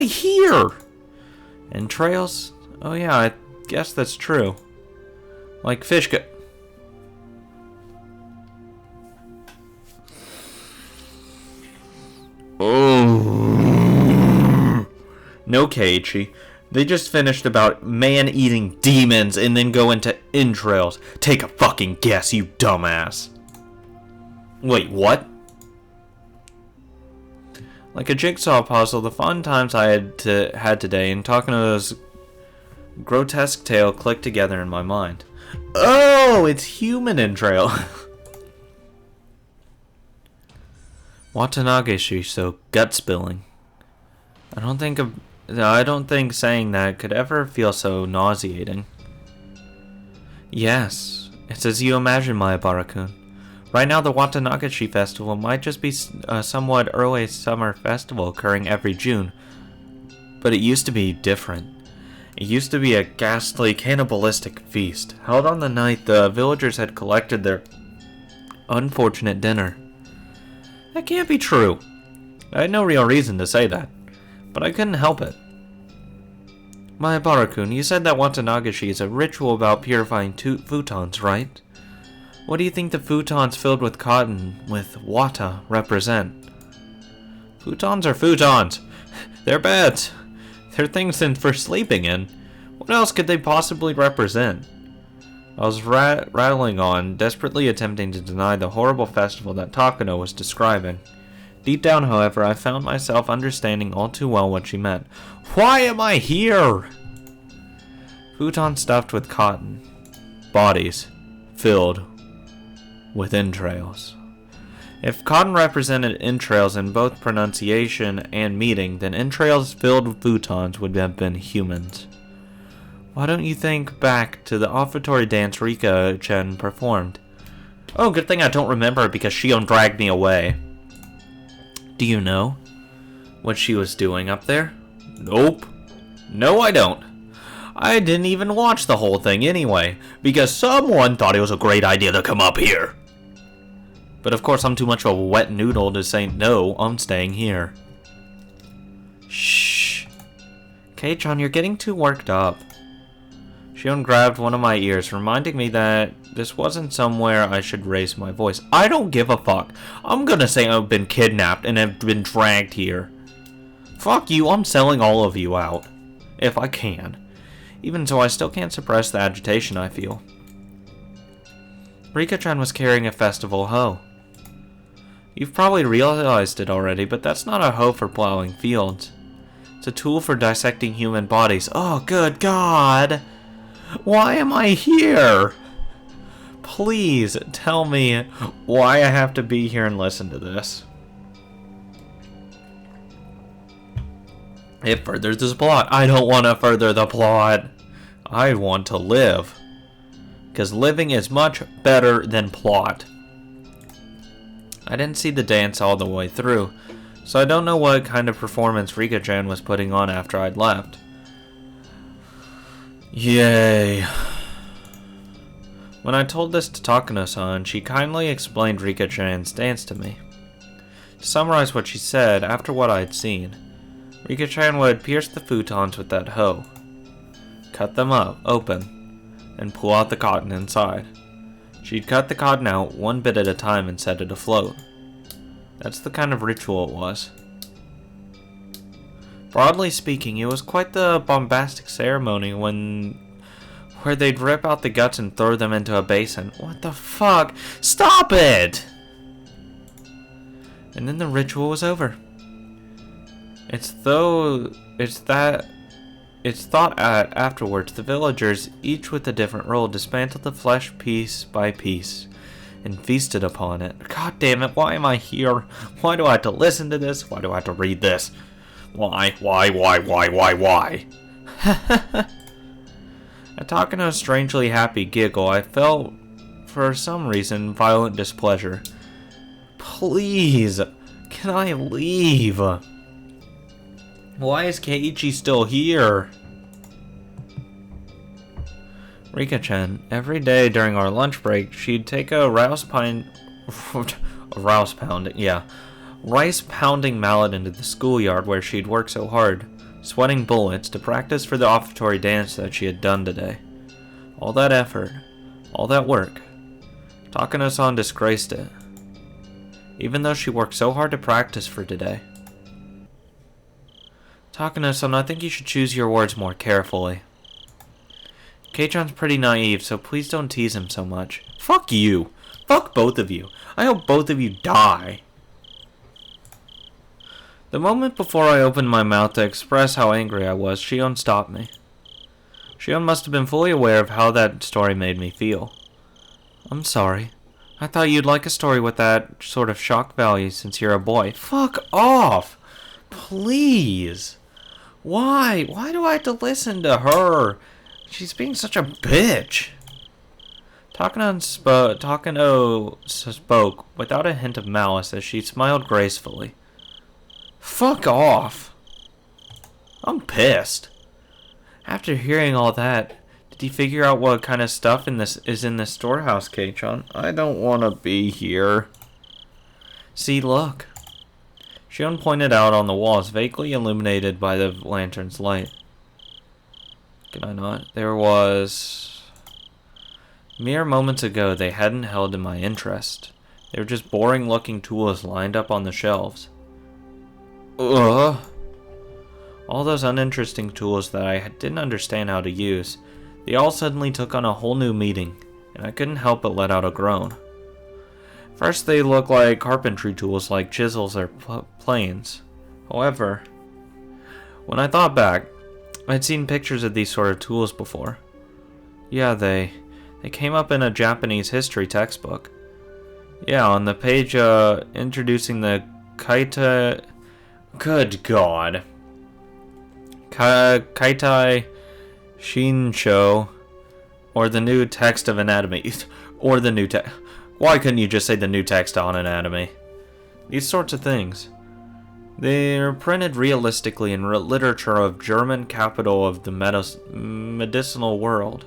Here! Entrails? Oh yeah, I guess that's true. Like fish go... Oh. No, Keiichi. They just finished about man-eating demons and then go into entrails. Take a fucking guess, you dumbass. Wait, what? Like a jigsaw puzzle, the fun times I had today and Takano's grotesque tale clicked together in my mind. Oh, it's human entrail. Watanagashi, so gut spilling. I don't think saying that could ever feel so nauseating. Yes, it's as you imagine, Mayabara-kun. Right now, the Watanagashi Festival might just be a somewhat early summer festival occurring every June, but it used to be different. It used to be a ghastly, cannibalistic feast, held on the night the villagers had collected their unfortunate dinner. That can't be true. I had no real reason to say that, but I couldn't help it. Mayabara-kun, you said that Watanagashi is a ritual about purifying futons, right? What do you think the futons filled with cotton with wata represent? Futons are futons. They're beds. They're things for sleeping in. What else could they possibly represent? I was rattling on, desperately attempting to deny the horrible festival that Takano was describing. Deep down, however, I found myself understanding all too well what she meant. Why am I here? Futon stuffed with cotton. Bodies filled with entrails. If cotton represented entrails in both pronunciation and meaning, then entrails filled with futons would have been humans. Why don't you think back to the offertory dance Rika-chan performed? Oh, good thing I don't remember because Shion dragged me away. Do you know what she was doing up there? Nope. No, I don't. I didn't even watch the whole thing anyway, because someone thought it was a great idea to come up here. But of course I'm too much of a wet noodle to say no, I'm staying here. Shh. Kei-chan, you're getting too worked up. Shion grabbed one of my ears, reminding me that this wasn't somewhere I should raise my voice. I don't give a fuck. I'm gonna say I've been kidnapped and have been dragged here. Fuck you, I'm selling all of you out. If I can. Even so, I still can't suppress the agitation I feel. Rika-chan was carrying a festival hoe. You've probably realized it already, but that's not a hoe for plowing fields. It's a tool for dissecting human bodies. Oh, good God! Why am I here? Please tell me why I have to be here and listen to this. It furthers the plot. I don't want to further the plot. I want to live. Because living is much better than plot. I didn't see the dance all the way through, so I don't know what kind of performance Rika-chan was putting on after I'd left. Yay. When I told this to Takano-san, she kindly explained Rika-chan's dance to me. To summarize what she said, after what I'd seen, Rika-chan would pierce the futons with that hoe, cut them up open, and pull out the cotton inside. She'd cut the cotton out one bit at a time and set it afloat. That's the kind of ritual it was. Broadly speaking, it was quite the bombastic ceremony where they'd rip out the guts and throw them into a basin. What the fuck? Stop it! And then the ritual was over. It's thought at afterwards, the villagers, each with a different role, dismantled the flesh piece by piece and feasted upon it. God damn it, why am I here? Why do I have to listen to this? Why do I have to read this? Why? At Takano's strangely happy giggle, I felt, for some reason, violent displeasure. Please, can I leave? Why is Keiichi still here? Rika-chan, every day during our lunch break, she'd take a rice pounding mallet into the schoolyard where she'd worked so hard sweating bullets to practice for the offertory dance that she had done today. All that effort, all that work. Takano-san disgraced it, even though she worked so hard to practice for today. Takano-san, I think you should choose your words more carefully. Kei-chan's pretty naive, so please don't tease him so much. Fuck you! Fuck both of you! I hope both of you die! The moment before I opened my mouth to express how angry I was, Shion stopped me. Shion must have been fully aware of how that story made me feel. I'm sorry. I thought you'd like a story with that sort of shock value since you're a boy. Fuck off! Please! Why? Why do I have to listen to her? She's being such a bitch. Takano spoke without a hint of malice as she smiled gracefully. Fuck off. I'm pissed. After hearing all that, did you figure out what kind of stuff is in this storehouse, Kei-chan? I don't want to be here. See, look. Shion pointed out on the walls, vaguely illuminated by the lantern's light. Can I not? There was... Mere moments ago, they hadn't held in my interest. They were just boring-looking tools lined up on the shelves. Ugh. All those uninteresting tools that I didn't understand how to use, they all suddenly took on a whole new meaning, and I couldn't help but let out a groan. First, they looked like carpentry tools like chisels or planes. However, when I thought back, I'd seen pictures of these sort of tools before. Yeah, they came up in a Japanese history textbook. Yeah, on the page introducing the kaita... Good God. Kaitai Shinsho, or the new text of anatomy, or the new text. Why couldn't you just say the new text on anatomy? These sorts of things. They're printed realistically in literature of German capital of the medicinal world.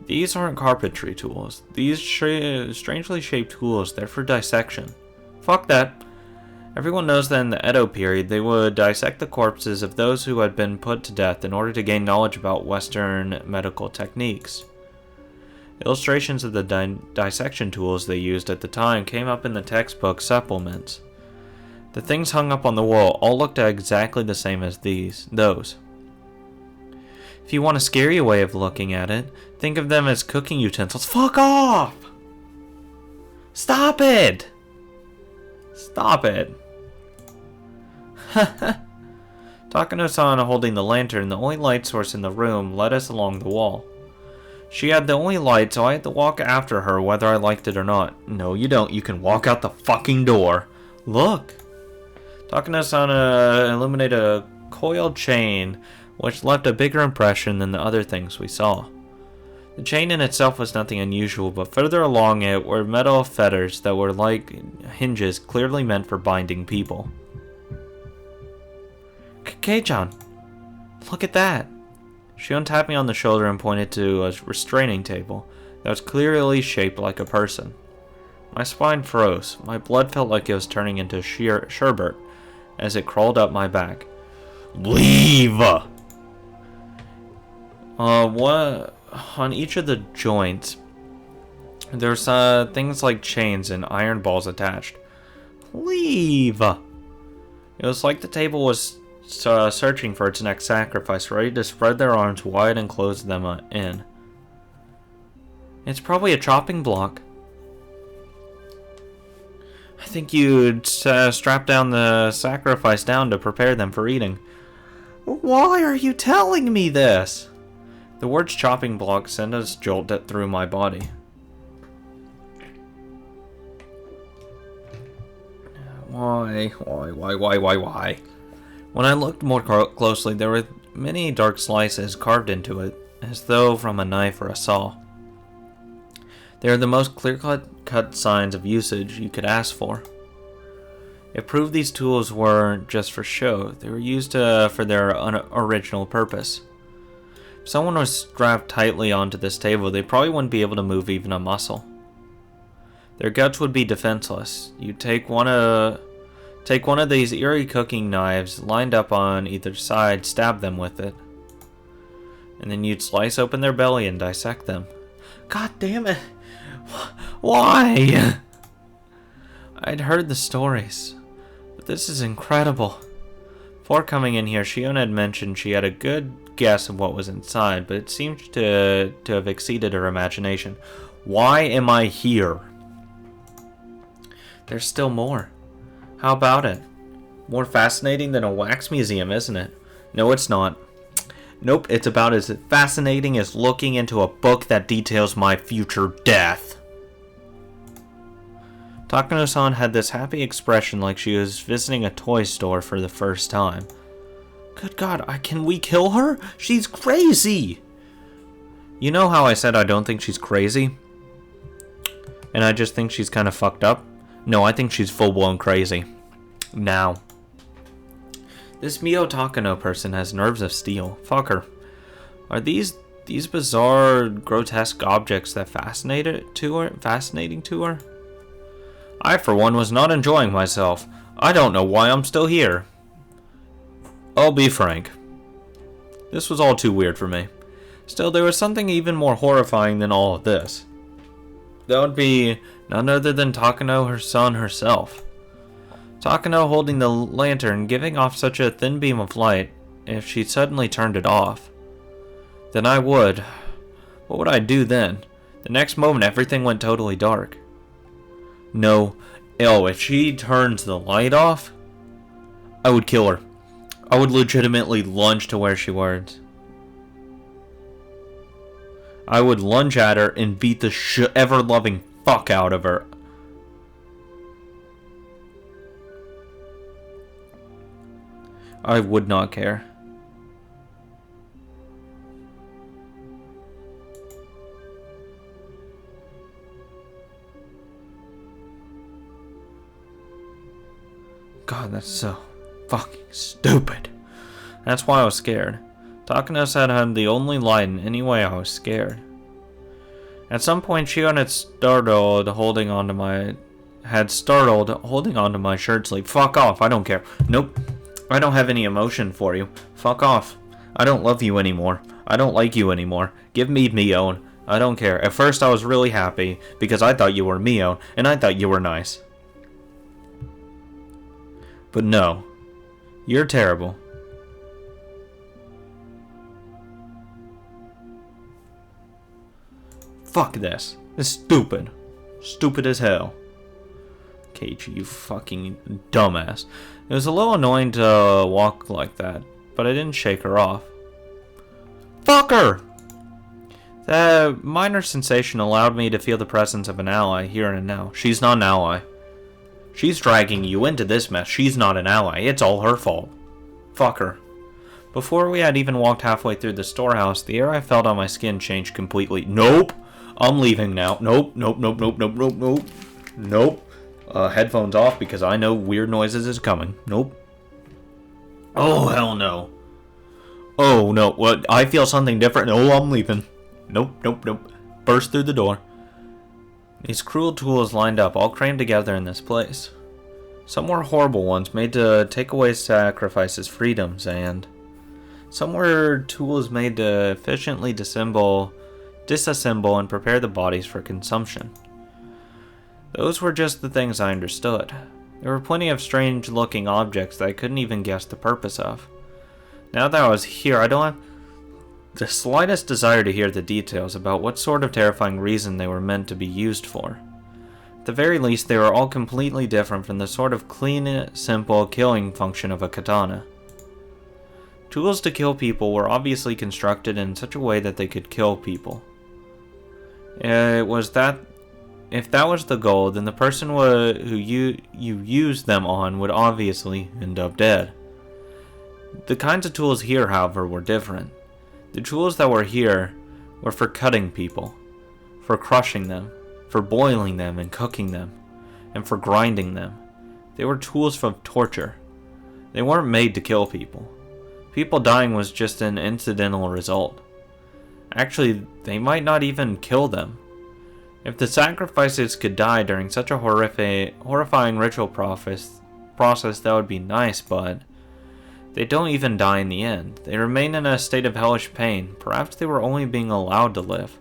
These aren't carpentry tools. These strangely shaped tools, they're for dissection. Fuck that. Everyone knows that in the Edo period, they would dissect the corpses of those who had been put to death in order to gain knowledge about Western medical techniques. Illustrations of the dissection tools they used at the time came up in the textbook supplements. The things hung up on the wall all looked exactly the same as those. If you want a scary way of looking at it, think of them as cooking utensils. Fuck off! Stop it! Stop it. Takano-san holding the lantern, the only light source in the room, led us along the wall. She had the only light, so I had to walk after her whether I liked it or not. No, you don't. You can walk out the fucking door. Look. Takano-san illuminated a coiled chain, which left a bigger impression than the other things we saw. The chain in itself was nothing unusual, but further along it were metal fetters that were like hinges clearly meant for binding people. Kei-chan, look at that. Shion tapped me on the shoulder and pointed to a restraining table that was clearly shaped like a person. My spine froze. My blood felt like it was turning into sherbet as it crawled up my back. Leave! What? On each of the joints, there's things like chains and iron balls attached. Leave! It was like the table was searching for its next sacrifice, ready to spread their arms wide and close them in. It's probably a chopping block. I think you'd strap down the sacrifice down to prepare them for eating. Why are you telling me this? The words chopping block sent a jolt through my body. Why? When I looked more closely, there were many dark slices carved into it, as though from a knife or a saw. They are the most clear-cut signs of usage you could ask for. It proved these tools weren't just for show, they were used for their original purpose. If someone was strapped tightly onto this table, they probably wouldn't be able to move even a muscle. Their guts would be defenseless. You'd take one Take one of these eerie cooking knives lined up on either side, stab them with it. And then you'd slice open their belly and dissect them. God damn it! Why? I'd heard the stories, but this is incredible. Before coming in here, Shion had mentioned she had a good guess of what was inside, but it seemed to have exceeded her imagination. Why am I here? There's still more. How about it? More fascinating than a wax museum, isn't it? No, it's not. Nope, it's about as fascinating as looking into a book that details my future death. Takano-san had this happy expression like she was visiting a toy store for the first time. Good God, can we kill her? She's crazy! You know how I said I don't think she's crazy? And I just think she's kind of fucked up? No, I think she's full-blown crazy. Now. This Mio Takano person has nerves of steel. Fuck her. Are these bizarre, grotesque objects that fascinating to her? I, for one, was not enjoying myself. I don't know why I'm still here. I'll be frank. This was all too weird for me. Still, there was something even more horrifying than all of this. That would be none other than Takano, her son, herself. Takano holding the lantern, giving off such a thin beam of light. If she suddenly turned it off, then I would. What would I do then? The next moment, everything went totally dark. No. Oh, if she turns the light off, I would kill her. I would legitimately lunge to where she was. I would lunge at her and beat the ever-loving fuck out of her. I would not care. God, that's so fucking stupid. That's why I was scared. Takano said I had the only light, and anyway I was scared. At some point, Shion had startled holding onto my shirt sleeve. Fuck off, I don't care. Nope. I don't have any emotion for you. Fuck off. I don't love you anymore. I don't like you anymore. Give me Mion. I don't care. At first I was really happy because I thought you were Mion and I thought you were nice. But no. You're terrible. Fuck this. This is stupid. Stupid as hell. Keiichi, you fucking dumbass. It was a little annoying to walk like that, but I didn't shake her off. Fuck her! The minor sensation allowed me to feel the presence of an ally here and now. She's not an ally. She's dragging you into this mess. She's not an ally. It's all her fault. Fuck her. Before we had even walked halfway through the storehouse, the air I felt on my skin changed completely. Nope! I'm leaving now. Nope, nope, nope, nope, nope, nope, nope. Nope. Headphones off because I know weird noises is coming. Nope. Oh, hell no. Oh, no. What? I feel something different. Oh, I'm leaving. Nope, nope, nope. Burst through the door. These cruel tools lined up, all crammed together in this place. Some were horrible ones, made to take away sacrifices' freedoms, and some were tools made to efficiently disassemble and prepare the bodies for consumption. Those were just the things I understood. There were plenty of strange-looking objects that I couldn't even guess the purpose of. Now that I was here, I don't have the slightest desire to hear the details about what sort of terrifying reason they were meant to be used for. At the very least, they were all completely different from the sort of clean, simple killing function of a katana. Tools to kill people were obviously constructed in such a way that they could kill people. If that was the goal, then the person who you used them on would obviously end up dead. The kinds of tools here, however, were different. The tools that were here were for cutting people, for crushing them, for boiling them and cooking them, and for grinding them. They were tools for torture. They weren't made to kill people. People dying was just an incidental result. Actually, they might not even kill them. If the sacrifices could die during such a horrifying ritual process, that would be nice, but they don't even die in the end. They remain in a state of hellish pain. Perhaps they were only being allowed to live.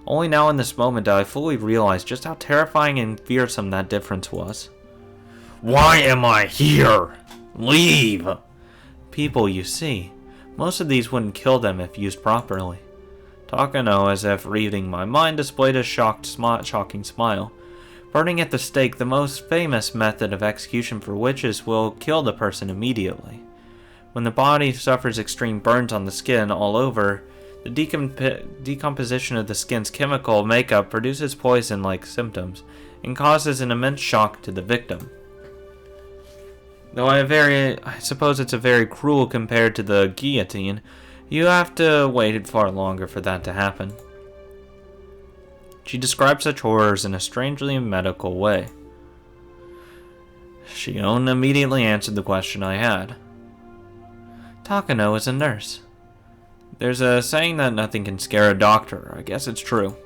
Only now in this moment did I fully realize just how terrifying and fearsome that difference was. Why am I here? Leave! People, you see. Most of these wouldn't kill them if used properly. Takano, as if reading my mind, displayed a shocking smile. Burning at the stake, the most famous method of execution for witches, will kill the person immediately. When the body suffers extreme burns on the skin all over, the decomposition of the skin's chemical makeup produces poison-like symptoms and causes an immense shock to the victim. Though I suppose it's a very cruel compared to the guillotine, you have to wait far longer for that to happen. She described such horrors in a strangely medical way. Shion immediately answered the question I had. Takano is a nurse. There's a saying that nothing can scare a doctor. I guess it's true.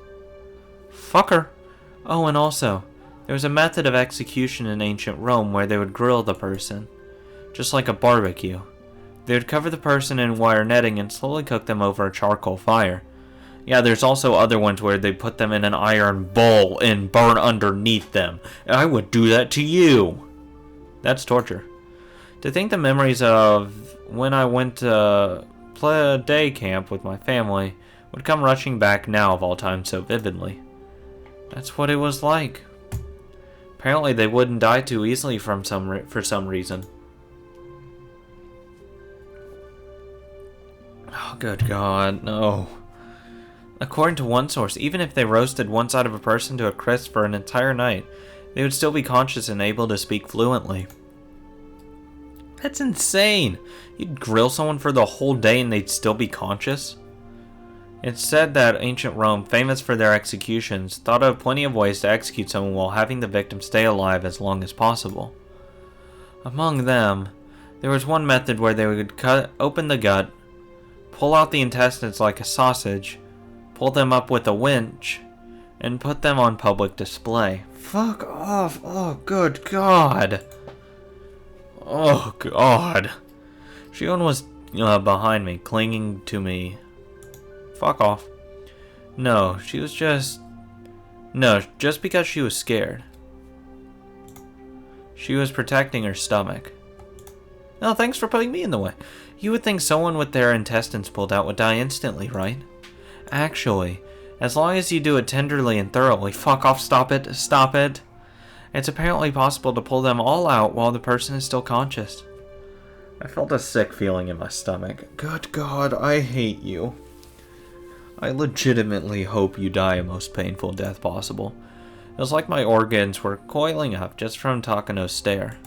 Fucker! Oh, and also, there was a method of execution in ancient Rome where they would grill the person, just like a barbecue. They would cover the person in wire netting and slowly cook them over a charcoal fire. Yeah, there's also other ones where they put them in an iron bowl and burn underneath them. I would do that to you! That's torture. To think the memories of when I went to play a day camp with my family would come rushing back now of all times so vividly. That's what it was like. Apparently they wouldn't die too easily for some reason. Oh, good God, no. According to one source, even if they roasted one side of a person to a crisp for an entire night, they would still be conscious and able to speak fluently. That's insane! You'd grill someone for the whole day and they'd still be conscious? It's said that ancient Rome, famous for their executions, thought of plenty of ways to execute someone while having the victim stay alive as long as possible. Among them, there was one method where they would cut open the gut, pull out the intestines like a sausage, pull them up with a winch, and put them on public display. Fuck off! Oh, good God! Oh, God. Shion was behind me, clinging to me. Fuck off. No, she was just... No, just because she was scared. She was protecting her stomach. No, thanks for putting me in the way. You would think someone with their intestines pulled out would die instantly, right? Actually, as long as you do it tenderly and thoroughly... Fuck off, stop it, stop it. It's apparently possible to pull them all out while the person is still conscious. I felt a sick feeling in my stomach. Good God, I hate you. I legitimately hope you die a most painful death possible. It was like my organs were coiling up just from Takano's stare.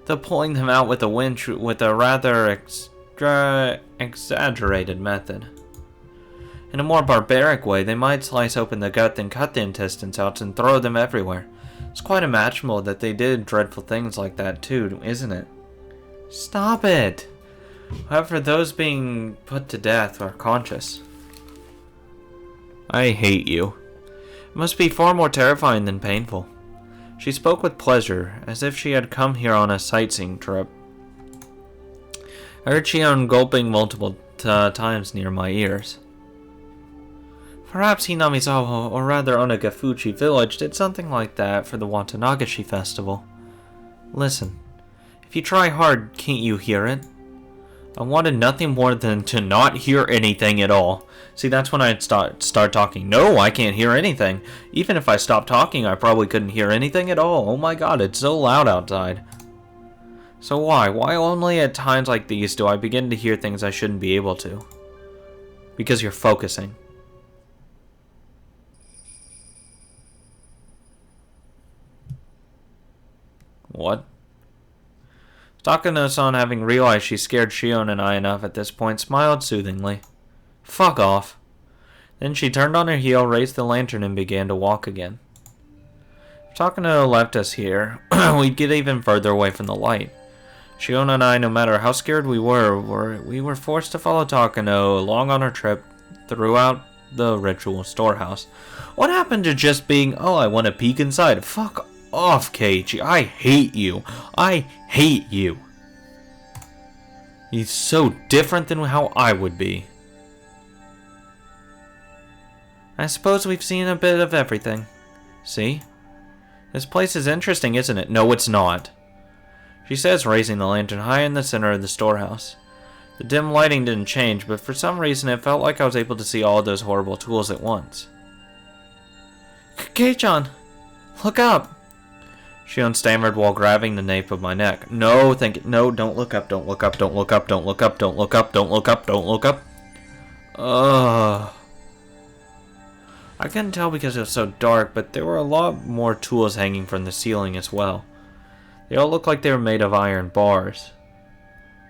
Though pulling them out with a winch with a rather exaggerated method. In a more barbaric way, they might slice open the gut, then cut the intestines out and throw them everywhere. It's quite imaginable that they did dreadful things like that too, isn't it? Stop it! However, those being put to death are conscious. I hate you. It must be far more terrifying than painful. She spoke with pleasure, as if she had come here on a sightseeing trip. I heard Shion gulping multiple times near my ears. Perhaps Hinamizawa, or rather Onagafuchi village, did something like that for the Watanagashi festival. Listen, if you try hard, can't you hear it? I wanted nothing more than to not hear anything at all. See, that's when I'd start talking. No, I can't hear anything. Even if I stopped talking, I probably couldn't hear anything at all. Oh my God, it's so loud outside. So why? Why only at times like these do I begin to hear things I shouldn't be able to? Because you're focusing. What? Takano-san, having realized she scared Shion and I enough at this point, smiled soothingly. Fuck off. Then she turned on her heel, raised the lantern, and began to walk again. If Takano left us here, we'd get even further away from the light. Shion and I, no matter how scared we were forced to follow Takano along on our trip throughout the ritual storehouse. What happened to just being, oh, I want to peek inside? Fuck off, Keiichi. I hate you. I hate you. He's so different than how I would be. I suppose we've seen a bit of everything. See? This place is interesting, isn't it? No, it's not. She says, raising the lantern high in the center of the storehouse. The dim lighting didn't change, but for some reason it felt like I was able to see all of those horrible tools at once. Kei-chan! Look up! Shion stammered while grabbing the nape of my neck. No, no, don't look up, don't look up, don't look up, don't look up, don't look up, don't look up, don't look up. Ugh. I couldn't tell because it was so dark, but there were a lot more tools hanging from the ceiling as well. They all looked like they were made of iron bars.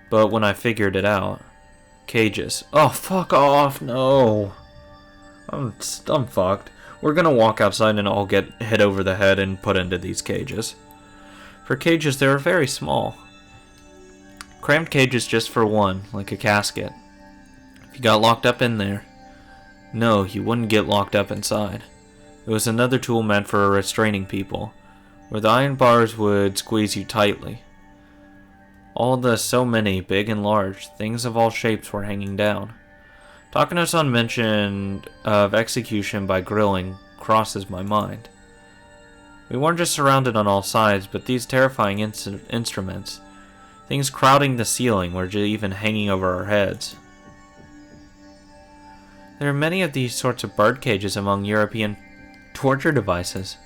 But when I figured it out... Cages. Oh, fuck off, no. I'm fucked. We're gonna walk outside and all get hit over the head and put into these cages. For cages, they were very small. Cramped cages just for one, like a casket. If you got locked up in there... No, you wouldn't get locked up inside. It was another tool meant for restraining people, where the iron bars would squeeze you tightly. All the so many, big and large, things of all shapes were hanging down. Takano-san mentioned of execution by grilling crosses my mind. We weren't just surrounded on all sides, but these terrifying instruments, things crowding the ceiling, were even hanging over our heads. There are many of these sorts of bird cages among European torture devices.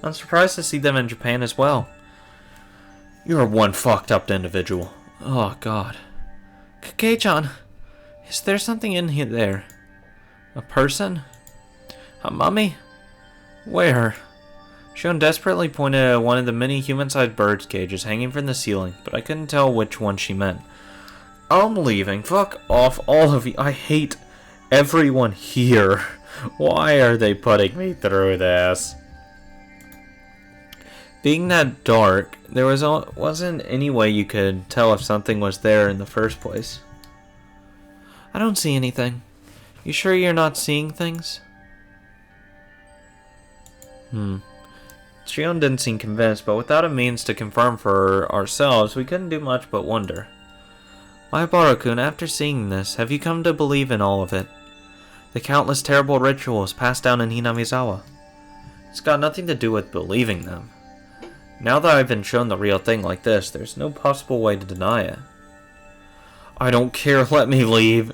I'm surprised to see them in Japan as well. You're one fucked up individual. Oh, God. Kei-chan, is there something in here there? A person? A mummy? Where? Shion desperately pointed at one of the many human-sized bird cages hanging from the ceiling, but I couldn't tell which one she meant. I'm leaving. Fuck off, all of you. I hate everyone here. Why are they putting me through this? Being that dark, there wasn't any way you could tell if something was there in the first place. I don't see anything. You sure you're not seeing things? Shion didn't seem convinced, but without a means to confirm for ourselves, we couldn't do much but wonder. Maibara-kun, after seeing this, have you come to believe in all of it? The countless terrible rituals passed down in Hinamizawa. It's got nothing to do with believing them. Now that I've been shown the real thing like this, there's no possible way to deny it. I don't care, let me leave.